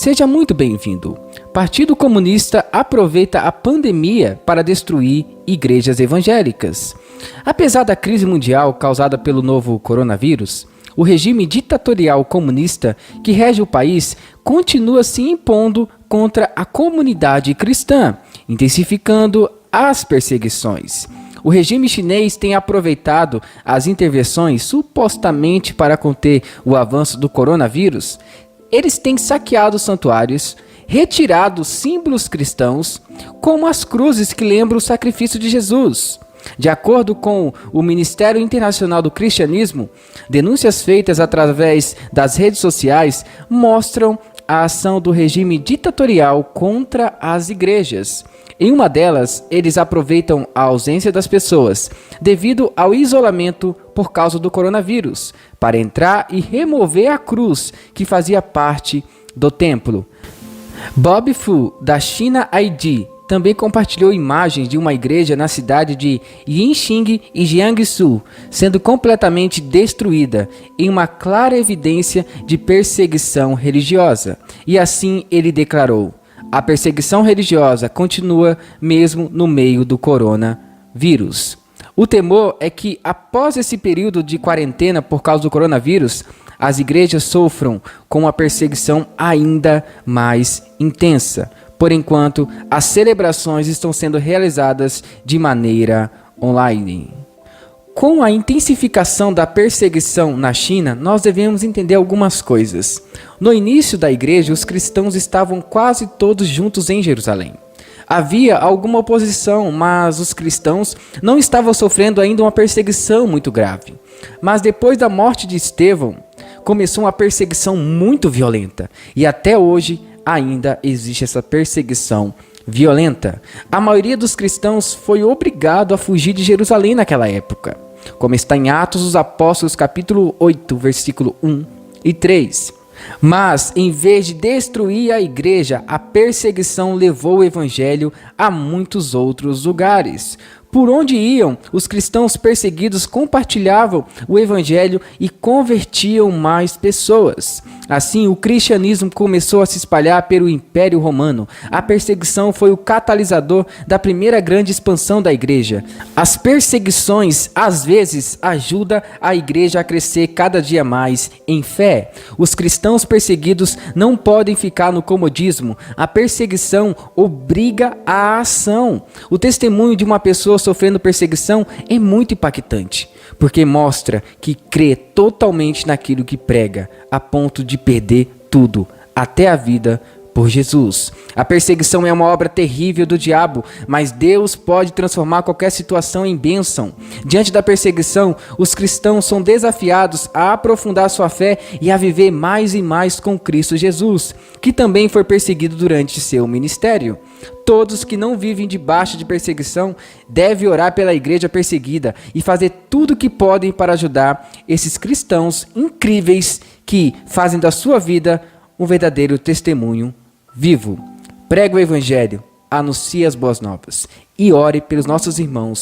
Seja muito bem-vindo. Partido Comunista aproveita a pandemia para destruir igrejas evangélicas. Apesar da crise mundial causada pelo novo coronavírus, o regime ditatorial comunista que rege o país continua se impondo contra a comunidade cristã, intensificando as perseguições. O regime chinês tem aproveitado as intervenções supostamente para conter o avanço do coronavírus. Eles têm saqueado santuários, retirado símbolos cristãos, como as cruzes que lembram o sacrifício de Jesus. De acordo com o Ministério Internacional do Cristianismo, denúncias feitas através das redes sociais mostram a ação do regime ditatorial contra as igrejas. Em uma delas, eles aproveitam a ausência das pessoas, devido ao isolamento por causa do coronavírus, para entrar e remover a cruz que fazia parte do templo. Bob Fu, da China ID, também compartilhou imagens de uma igreja na cidade de Yinxing e Jiangsu, sendo completamente destruída, em uma clara evidência de perseguição religiosa. E assim ele declarou: a perseguição religiosa continua mesmo no meio do coronavírus. O temor é que, após esse período de quarentena por causa do coronavírus, as igrejas sofram com uma perseguição ainda mais intensa. Por enquanto, as celebrações estão sendo realizadas de maneira online. Com a intensificação da perseguição na China, nós devemos entender algumas coisas. No início da igreja, os cristãos estavam quase todos juntos em Jerusalém. Havia alguma oposição, mas os cristãos não estavam sofrendo ainda uma perseguição muito grave. Mas depois da morte de Estevão, começou uma perseguição muito violenta. E até hoje ainda existe essa perseguição violenta. A maioria dos cristãos foi obrigado a fugir de Jerusalém naquela época, como está em Atos dos Apóstolos, capítulo 8, versículo 1 e 3. Mas, em vez de destruir a igreja, a perseguição levou o evangelho a muitos outros lugares. Por onde iam, os cristãos perseguidos compartilhavam o evangelho e convertiam mais pessoas. Assim, o cristianismo começou a se espalhar pelo Império Romano. A perseguição foi o catalisador da primeira grande expansão da igreja. As perseguições, às vezes, ajudam a igreja a crescer cada dia mais em fé. Os cristãos perseguidos não podem ficar no comodismo. A perseguição obriga a ação. O testemunho de uma pessoa sofrendo perseguição é muito impactante, porque mostra que crê totalmente naquilo que prega, a ponto de perder tudo, até a vida, por Jesus. A perseguição é uma obra terrível do diabo, mas Deus pode transformar qualquer situação em bênção. Diante da perseguição, os cristãos são desafiados a aprofundar sua fé e a viver mais e mais com Cristo Jesus, que também foi perseguido durante seu ministério. Todos que não vivem debaixo de perseguição devem orar pela igreja perseguida e fazer tudo o que podem para ajudar esses cristãos incríveis que fazem da sua vida um verdadeiro testemunho vivo. Pregue o evangelho, anuncie as boas novas e ore pelos nossos irmãos